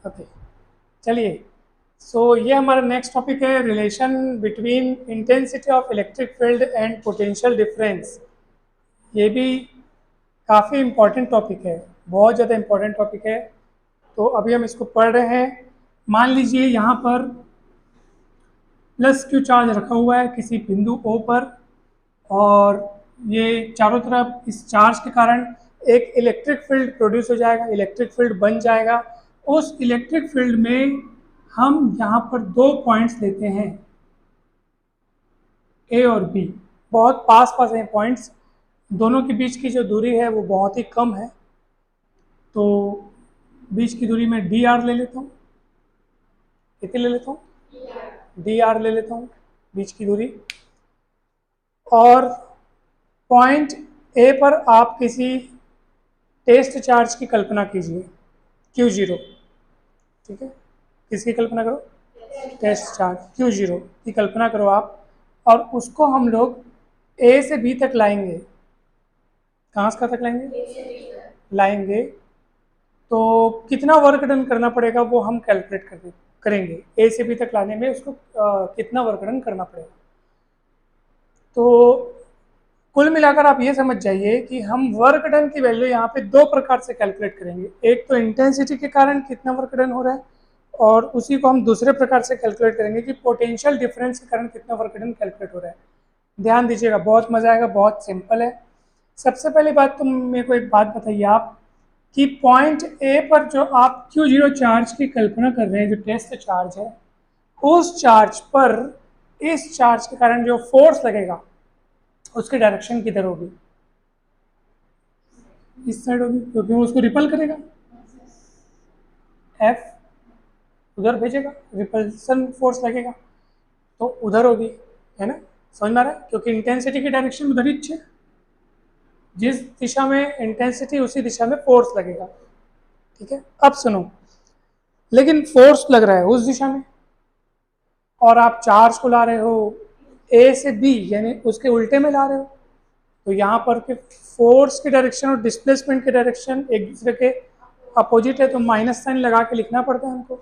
Okay, चलिए। ये हमारा नेक्स्ट टॉपिक है, relation between intensity of electric field and potential difference. ये भी काफ़ी इम्पॉर्टेंट टॉपिक है, बहुत ज़्यादा इम्पॉर्टेंट टॉपिक है। तो अभी हम इसको पढ़ रहे हैं। मान लीजिए यहाँ पर प्लस क्यू चार्ज रखा हुआ है किसी बिंदु O पर, और ये चारों तरफ इस चार्ज के कारण एक इलेक्ट्रिक फील्ड प्रोड्यूस हो जाएगा, इलेक्ट्रिक फील्ड बन जाएगा। उस इलेक्ट्रिक फील्ड में हम यहाँ पर दो पॉइंट्स लेते हैं, ए और बी। बहुत पास पास हैं पॉइंट्स, दोनों के बीच की जो दूरी है वो बहुत ही कम है। तो बीच की दूरी में डी आर ले लेता हूँ। कितनी ले लेता हूँ? डी आर ले लेता हूँ, बीच की दूरी। और पॉइंट ए पर आप किसी टेस्ट चार्ज की कल्पना कीजिए, Q0। ठीक है, किसकी कल्पना करो? टेस्ट चार्ज Q0 की कल्पना करो आप, और उसको हम लोग A से B तक लाएंगे। कहाँ से कहाँ तक लाएंगे? तो कितना वर्क डन करना पड़ेगा वो हम कैलकुलेट करेंगे। ए से बी तक लाने में उसको कितना वर्क डन करना पड़ेगा। तो कुल मिलाकर आप ये समझ जाइए कि हम वर्क डन की वैल्यू यहाँ पे दो प्रकार से कैलकुलेट करेंगे। एक तो इंटेंसिटी के कारण कितना वर्क डन हो रहा है, और उसी को हम दूसरे प्रकार से कैलकुलेट करेंगे कि पोटेंशियल डिफरेंस के कारण कितना वर्क डन कैलकुलेट हो रहा है। ध्यान दीजिएगा, बहुत मजा आएगा, बहुत सिंपल है। सबसे पहली बात तो मेरे को एक बात बताइए आप कि पॉइंट ए पर जो आप Q0 चार्ज की कल्पना कर रहे हैं, जो टेस्ट चार्ज है, उस चार्ज पर इस चार्ज के कारण जो फोर्स लगेगा उसकी डायरेक्शन किधर होगी? इस साइड होगी, क्योंकि वो उसको रिपल करेगा। F उधर भेजेगा, रिपल्सन फोर्स लगेगा तो उधर होगी, है ना? समझ में आ रहा है? क्योंकि इंटेंसिटी की डायरेक्शन उधर ही है, जिस दिशा में इंटेंसिटी उसी दिशा में फोर्स लगेगा। ठीक है, अब सुनो, लेकिन फोर्स लग रहा है उस दिशा में और आप चार्ज को ला रहे हो ए से बी, यानी उसके उल्टे में ला रहे हो। तो यहाँ पर के फोर्स की डायरेक्शन और डिस्प्लेसमेंट की डायरेक्शन एक दूसरे के अपोजिट है, तो माइनस साइन लगा के लिखना पड़ता है हमको।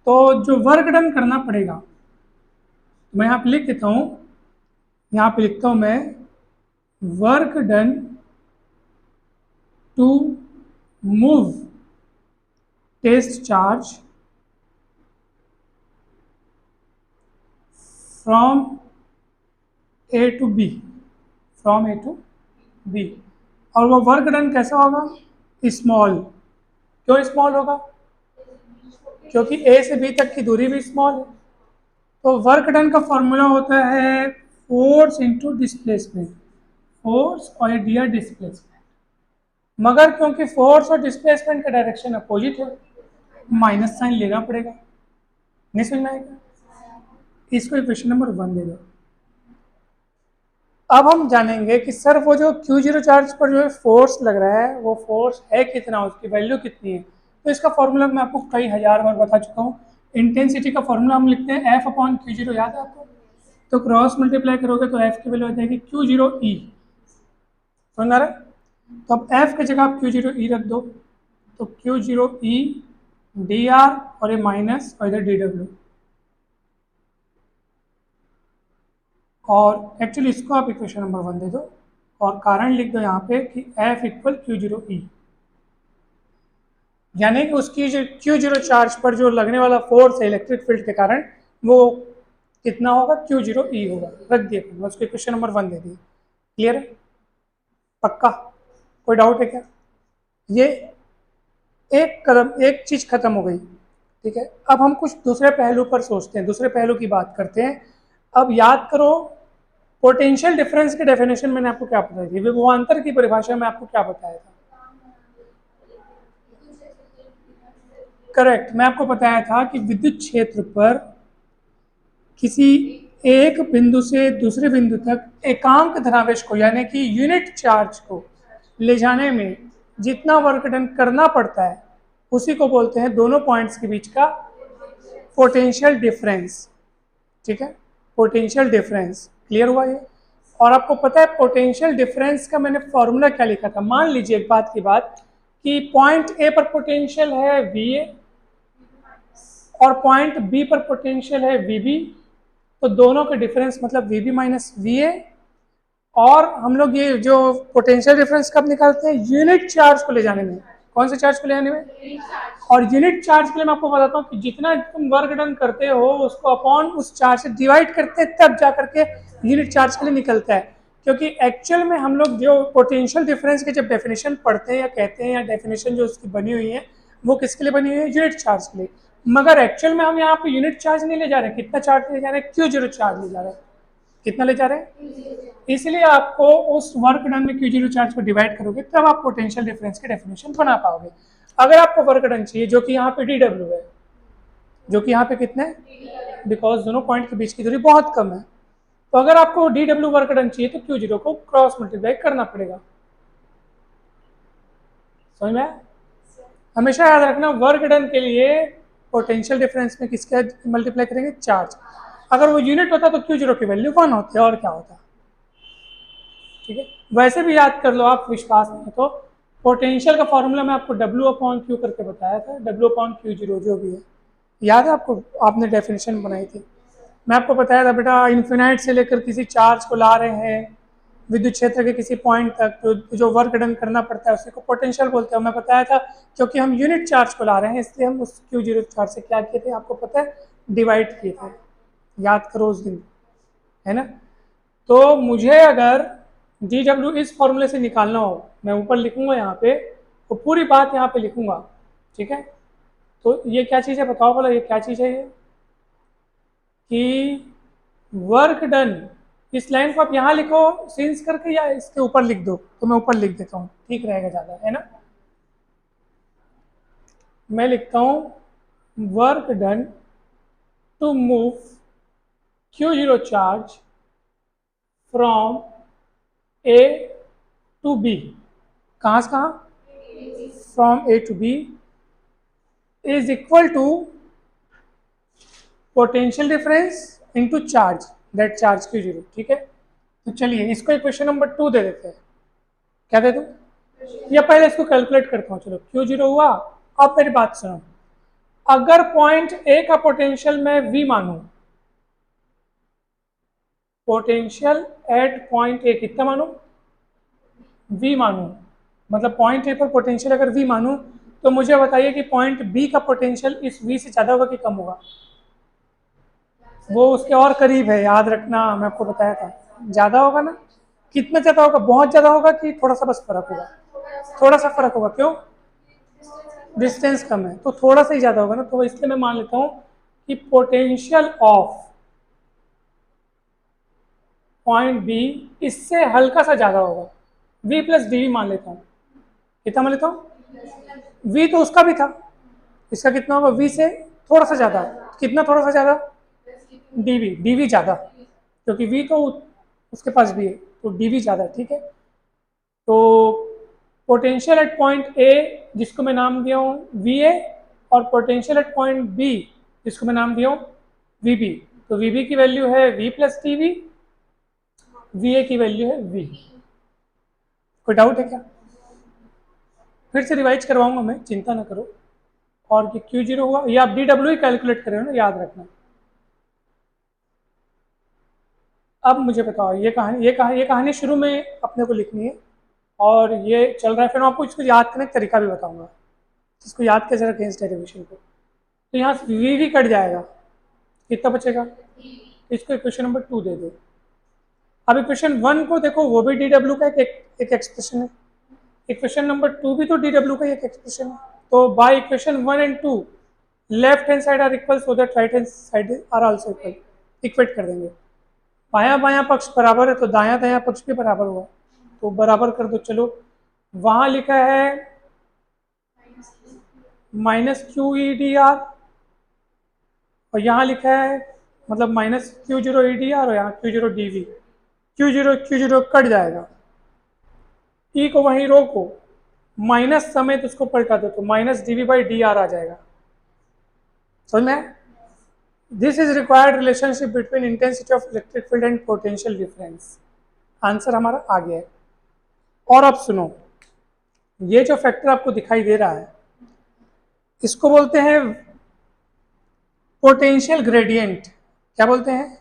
तो जो वर्क डन करना पड़ेगा, मैं यहाँ पे लिख देता हूँ, यहाँ पे लिखता हूँ मैं, work done to move test charge from A to B, from A to B. और वो वर्क डन कैसा होगा? स्मॉल। क्यों स्मॉल होगा? क्योंकि ए से बी तक की दूरी भी स्मॉल है। तो वर्क डन का फॉर्मूला होता है फोर्स इंटू डिस्प्लेसमेंट, फोर्स और दिया डिस्प्लेसमेंट। मगर क्योंकि फोर्स और डिस्प्लेसमेंट का डायरेक्शन अपोजिट है, माइनस साइन लेना पड़ेगा। नहीं समझ में आएगा? इसको इक्वेशन नंबर 1 दे दो। अब हम जानेंगे कि सर वो जो Q0 चार्ज पर जो फोर्स लग रहा है वो फोर्स है कितना, उसकी वैल्यू कितनी है। तो इसका फॉर्मूला मैं आपको कई हजार बार बता चुका हूँ। इंटेंसिटी का फॉर्मूला हम लिखते हैं F/Q0, याद है आपको? तो क्रॉस मल्टीप्लाई करोगे तो F की वैल्यू आ जाएगी Q0E। समझ आ रहा है? तो अब F की जगह आप Q0E रख दो, तो Q0E dr और ये माइनस और इधर dw। और एक्चुअली इसको आप इक्वेशन नंबर 1 दे दो और कारण लिख दो यहाँ पे कि F इक्वल Q0E, यानी कि उसकी जो Q0 चार्ज पर जो लगने वाला फोर्स है इलेक्ट्रिक फील्ड के कारण, वो कितना होगा? Q0E होगा। रख दिए, उसको इक्वेशन नंबर 1 दे दिए। क्लियर है? पक्का? कोई डाउट है क्या? ये एक कदम, एक चीज खत्म हो गई। ठीक है, अब हम कुछ दूसरे पहलू पर सोचते हैं, दूसरे पहलू की बात करते हैं। अब याद करो, पोटेंशियल डिफरेंस की डेफिनेशन मैंने आपको क्या बताई थी? विभवांतर की परिभाषा में आपको क्या बताया था? करेक्ट, मैं आपको बताया था कि विद्युत क्षेत्र पर किसी एक बिंदु से दूसरे बिंदु तक एकांक धनावेश को, यानी कि यूनिट चार्ज को ले जाने में जितना वर्क डन करना पड़ता है उसी को बोलते हैं दोनों पॉइंट्स के बीच का पोटेंशियल डिफरेंस। ठीक है, पोटेंशियल डिफरेंस। क्लियर हुआ ये? और आपको पता है पोटेंशियल डिफरेंस का मैंने फॉर्मूला क्या लिखा था? मान लीजिए एक बात की बात कि पॉइंट ए पर पोटेंशियल है VA और पॉइंट बी पर पोटेंशियल है वीबी, तो दोनों के डिफरेंस मतलब वीबी माइनस वीए। और हम लोग ये जो पोटेंशियल डिफरेंस कब निकालते हैं, यूनिट चार्ज को ले जाने में। कौन से चार्ज को ले जाने में? और यूनिट चार्ज के लिए मैं आपको बताता हूँ कि जितना तुम वर्क डन करते हो उसको अपॉन उस चार्ज से डिवाइड करते हैं, तब जा करके यूनिट चार्ज के लिए निकलता है। क्योंकि एक्चुअल में हम लोग जो पोटेंशियल डिफरेंस की जब डेफिनेशन पढ़ते हैं या कहते हैं, या डेफिनेशन जो उसकी बनी हुई है वो किसके लिए बनी हुई है, यूनिट चार्ज के लिए। मगर एक्चुअल में हम यहाँ पे यूनिट चार्ज नहीं ले जा रहे हैं। कितना चार्ज ले जा रहे हैं? Q0 चार्ज ले जा रहे हैं। कितना ले जा रहे हैं? इसलिए आपको उस वर्क डन में Q0 चार्ज को डिवाइड करोगे तब आप पोटेंशियल डिफरेंस की डेफिनेशन बना पाओगे। अगर आपको वर्क डन चाहिए जो कि यहाँ पे DW है, जो कि यहाँ पे कितने है, बिकॉज दोनों पॉइंट के बीच की दूरी बहुत कम है, तो अगर आपको DW वर्क डन चाहिए तो Q0 को क्रॉस मल्टीप्लाई करना पड़ेगा। समझ में? हमेशा याद रखना वर्क डन के लिए पोटेंशियल डिफरेंस में किसका मल्टीप्लाई करेंगे? चार्ज। अगर वो यूनिट होता तो Q0 की वैल्यू 1 होती है, और क्या होता। ठीक है, वैसे भी याद कर लो आप, विश्वास नहीं तो पोटेंशियल का फॉर्मूला मैं आपको W/Q करके बताया था, W/Q0 जो भी है, याद है आपको? आपने डेफिनेशन बनाई थी, मैं आपको बताया था बेटा इन्फिनाइट से लेकर किसी चार्ज को ला रहे हैं विद्युत क्षेत्र के किसी पॉइंट तक, तो जो वर्क डन करना पड़ता है उसी को पोटेंशियल बोलते हैं। मैं बताया था क्योंकि हम यूनिट चार्ज को ला रहे हैं इसलिए हम उस Q0 चार्ज से क्या किए थे आपको पता है? डिवाइड किए थे। याद करो उस दिन, है ना? तो मुझे अगर DW इस फॉर्मूले से निकालना हो, मैं ऊपर लिखूंगा यहाँ पे, तो पूरी बात यहाँ पे लिखूंगा। ठीक है, तो ये क्या चीज़ है बताओ बोला, ये क्या चीज़ है? ये कि वर्क डन, इस लाइन को आप यहाँ लिखो सिंस करके या इसके ऊपर लिख दो, तो मैं ऊपर लिख देता हूँ, ठीक रहेगा ज़्यादा, है ना? मैं लिखता हूँ work done to move Q0 charge from A to B। कहाँ से कहाँ? From A to B is equal to potential difference into charge, that charge Q0। ठीक है, तो चलिए इसको इक्वेशन नंबर 2 दे देते हैं। क्या दे दूं? या पहले इसको कैलकुलेट करता हूँ। चलो Q0 हुआ। अब मेरी बात सुनो, अगर पॉइंट A का पोटेंशियल मैं V मानूं, पोटेंशियल एट पॉइंट A कितना मानूं? V मानूं, मतलब पॉइंट A पर पोटेंशियल अगर V मानूं, तो मुझे बताइए कि पॉइंट B का पोटेंशियल इस V से ज़्यादा होगा कि कम होगा? वो उसके और करीब है, याद रखना, मैं आपको बताया था ज़्यादा होगा ना। कितना ज़्यादा होगा? बहुत ज़्यादा होगा कि थोड़ा सा बस फर्क होगा? थोड़ा सा फर्क होगा। क्यों? डिस्टेंस कम है तो थोड़ा सा ही ज़्यादा होगा ना, तो इसलिए मैं मान लेता हूँ कि पोटेंशियल ऑफ पॉइंट बी इससे हल्का सा ज़्यादा होगा। V प्लस डी मान लेता हूँ। कितना मान लेता हूँ? V तो उसका भी था, इसका कितना होगा? V से थोड़ा सा ज़्यादा। कितना थोड़ा सा ज़्यादा? DV ज़्यादा, क्योंकि V तो उसके पास भी है, तो DV ज़्यादा। ठीक है, तो पोटेंशियल एट पॉइंट A जिसको मैं नाम दिया हूँ VA, और पोटेंशियल एट पॉइंट B जिसको मैं नाम दिया हूँ VB। तो VB की वैल्यू है V प्लस DV, VA की वैल्यू है V। कोई डाउट है क्या? फिर से रिवाइज करवाऊंगा मैं, चिंता ना करो। और कि Q0 हुआ, ये आप DW ही कैलकुलेट करें ना, याद रखना। अब मुझे बताओ, ये कहानी शुरू में अपने को लिखनी है और ये चल रहा है, फिर मैं आपको इसको याद करने का तरीका भी बताऊंगा, इसको याद कैसे रखें इस डेरिवेशन को। तो यहाँ से V कट जाएगा, कितना बचेगा? इसको इक्वेशन नंबर 2 दे दो। अब इक्वेशन 1 को देखो, वो भी DW का एक एक्सप्रेशन है। इक्वेशन नंबर 2 भी तो DW का एक एक्सप्रेशन है। तो by equation 1 and 2 left hand side are equal, so that right hand side are also equal. Equate कर देंगे, बायां बायां पक्ष बराबर है तो दायां दायां पक्ष भी बराबर हुआ, तो बराबर कर दो। चलो, वहां लिखा है -QEDR और यहाँ लिखा है मतलब -Q0EDR और यहाँ Q0DV। Q0 कट जाएगा, E को वहीं रोको, माइनस समेत उसको पलटा दो तो -dV/dr आ जाएगा। समझ में? This is required relationship between intensity of electric field and potential difference. Answer हमारा आ गया है। और अब सुनो, ये जो फैक्टर आपको दिखाई दे रहा है इसको बोलते हैं पोटेंशियल ग्रेडियंट क्या बोलते हैं?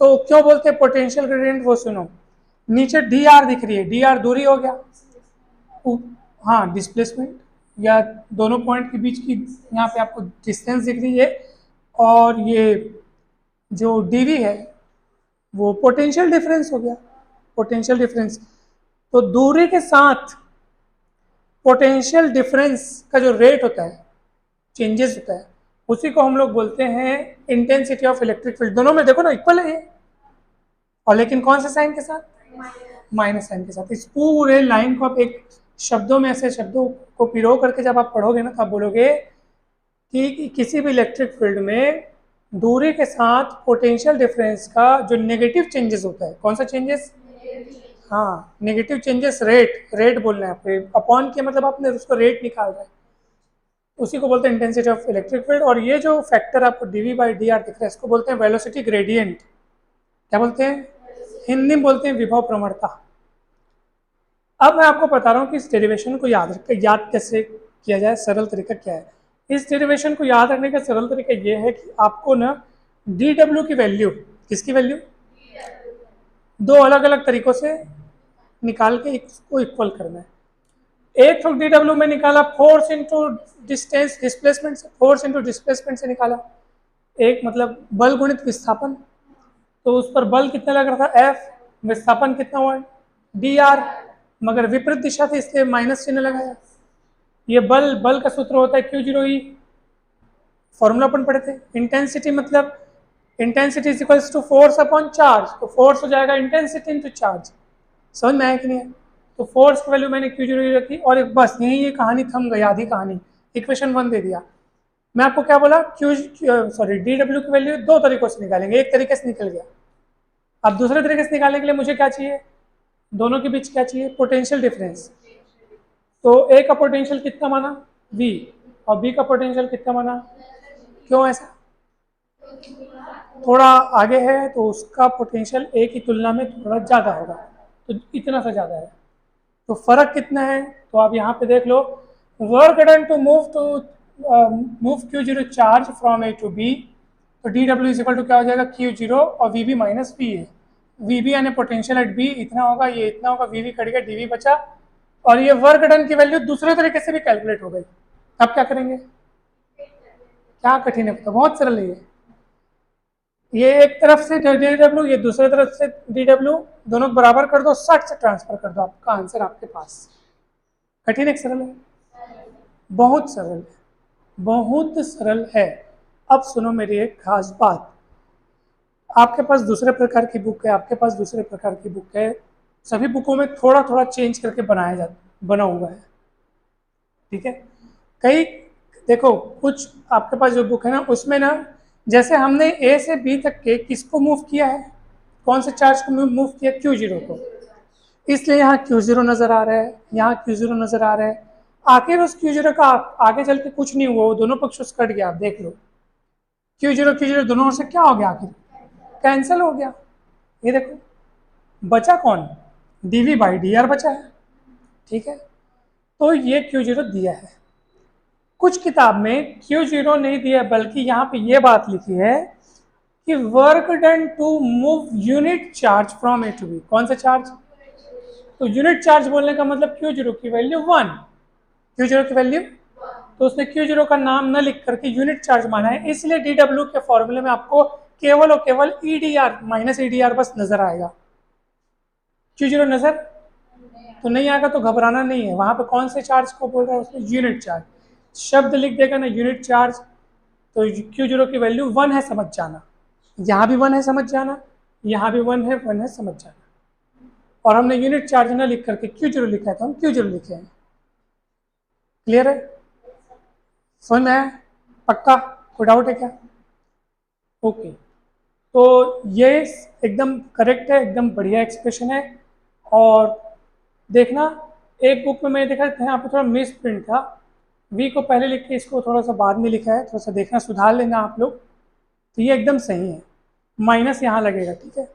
तो क्यों बोलते हैं पोटेंशियल ग्रेडियंट, वो सुनो। नीचे डी आर दिख रही है, डी आर दूरी हो गया, हाँ डिस्प्लेसमेंट, या दोनों पॉइंट के बीच की यहाँ पे आपको डिस्टेंस दिख रही है, और ये जो डीवी है वो पोटेंशियल डिफरेंस हो गया, पोटेंशियल डिफरेंस। तो दूरी के साथ पोटेंशियल डिफरेंस का जो रेट होता है, चेंजेस होता है, उसी को हम लोग बोलते हैं इंटेंसिटी ऑफ इलेक्ट्रिक फील्ड। दोनों में देखो ना इक्वल है ये, और लेकिन कौन से साइन के साथ? माइनस साइन के साथ। इस पूरे लाइन को आप एक शब्दों में, ऐसे शब्दों को पिरो करके जब आप पढ़ोगे ना, तो आप बोलोगे कि किसी भी इलेक्ट्रिक फील्ड में दूरी के साथ पोटेंशियल डिफरेंस का जो नेगेटिव चेंजेस होता है, कौन सा चेंजेस? हाँ नेगेटिव चेंजेस, रेट बोलना है आपको, अपॉन के मतलब आपने उसको रेट निकाल रहा है, उसी को बोलते हैं इंटेंसिटी ऑफ इलेक्ट्रिक फील्ड। और ये जो फैक्टर आपको dv बाई डी आर दिख रहा है, इसको बोलते हैं वेलोसिटी ग्रेडियंट। क्या बोलते हैं? हिंदी में बोलते हैं विभव प्रवणता। अब मैं आपको बता रहा हूँ कि इस डेरिवेशन को याद कैसे किया जाए, सरल तरीका क्या है। इस डेरिवेशन को याद रखने का सरल तरीका ये है कि आपको ना dw की वैल्यू, किसकी वैल्यू? दो अलग अलग तरीकों से निकाल के इसको इक्वल करना है। एक तो dw में निकाला फोर्स इनटू डिस्टेंस, डिस्प्लेसमेंट से, फोर्स इनटू डिस्प्लेसमेंट से निकाला। एक मतलब बल गुणित विस्थापन, तो उस पर बल कितना लग रहा था? F, विस्थापन कितना हुआ? dr, मगर विपरीत दिशा थी इसलिए माइनस चिन्ह लगाया। ये बल का सूत्र होता है Q0E, फॉर्मूला अपन पढ़े थे। इंटेंसिटी मतलब intensity is equals to force upon charge, तो फोर्स हो जाएगा इंटेंसिटी इनटू चार्ज। समझ में आया कि नहीं है? तो फोर्स की वैल्यू मैंने Q0 रखी, और बस यही ये कहानी थम गई, आधी कहानी। इक्वेशन 1 दे दिया। मैं आपको क्या बोला? dw की वैल्यू दो तरीकों से निकालेंगे, एक तरीके से निकल गया। अब दूसरे तरीके से निकालने के लिए मुझे क्या चाहिए? दोनों के बीच क्या चाहिए? Potential difference. तो ए का पोटेंशियल कितना माना? V, और बी का पोटेंशियल कितना माना? क्यों ऐसा? थोड़ा आगे है तो उसका पोटेंशियल ए की तुलना में थोड़ा ज़्यादा होगा, तो इतना सा ज़्यादा है। तो फर्क कितना है? तो आप यहाँ पे देख लो, work done to move Q0 charge from A to B, तो dw इज इक्वल टू क्या हो जाएगा? Q0 और VB माइनस V है। VB यानी पोटेंशियल एट B इतना होगा, ये इतना होगा, VB कट गया, dV बचा, और ये वर्क डन की वैल्यू दूसरे तरीके से भी कैलकुलेट हो गई। अब क्या करेंगे? क्या कठिन है? बहुत सरल है ये एक तरफ से dw, ये दूसरे तरफ से dw, दोनों बराबर कर दो, 60 से ट्रांसफर कर दो, आपका आंसर आपके पास। कठिन है सरल है? बहुत सरल है, बहुत सरल है। अब सुनो मेरी एक खास बात, आपके पास दूसरे प्रकार की बुक है, आपके पास दूसरे प्रकार की बुक है, सभी बुकों में थोड़ा थोड़ा चेंज करके बना हुआ है, ठीक है? कई देखो, कुछ आपके पास जो बुक है ना, उसमें ना जैसे हमने ए से बी तक के किसको मूव किया है, कौन से चार्ज को मूव किया? Q0 को, इसलिए यहाँ Q0 नजर आ रहा है, यहाँ Q0 नजर आ रहा है। आखिर उस Q0 का आगे चल के कुछ नहीं हुआ, वो दोनों पक्ष उस कट गया। आप देख लो, Q0 दोनों से क्या हो गया? आखिर कैंसिल हो गया। ये देखो बचा कौन? dV बाई डी आर बचा है, ठीक है? तो ये Q0 दिया है। कुछ किताब में Q0 नहीं दिया, बल्कि यहाँ पे ये बात लिखी है कि work done to move unit charge from A to B। कौन सा चार्ज? तो यूनिट चार्ज बोलने का मतलब Q0 की वैल्यू 1, Q0 की वैल्यू, तो उसने Q0 का नाम न लिख करके यूनिट चार्ज माना है, इसलिए dw के फॉर्मूले में आपको केवल और केवल EDR माइनस EDR बस नजर आएगा। Q0 नजर तो नहीं आएगा, तो घबराना नहीं है। वहां पे कौन से चार्ज को बोल रहा है? उसमें यूनिट चार्ज शब्द लिख देगा ना, यूनिट चार्ज, तो Q0 की वैल्यू 1 है, समझ जाना। यहाँ भी 1 है, समझ जाना, यहाँ भी 1 है, समझ जाना। और हमने यूनिट चार्ज ना लिख करके Q0 लिखा है, तो हम Q0 लिखे हैं। क्लियर है? समझ में आया? पक्का? कोई डाउट है क्या? ओके, तो ये एकदम करेक्ट है, एकदम बढ़िया एक्सप्रेशन है। और देखना, एक बुक में मैंने देखा था यहाँ पे थोड़ा मिस प्रिंट था, V को पहले लिख के इसको थोड़ा सा बाद में लिखा है, थोड़ा सा देखना, सुधार लेना आप लोग। तो ये एकदम सही है, माइनस यहाँ लगेगा, ठीक है?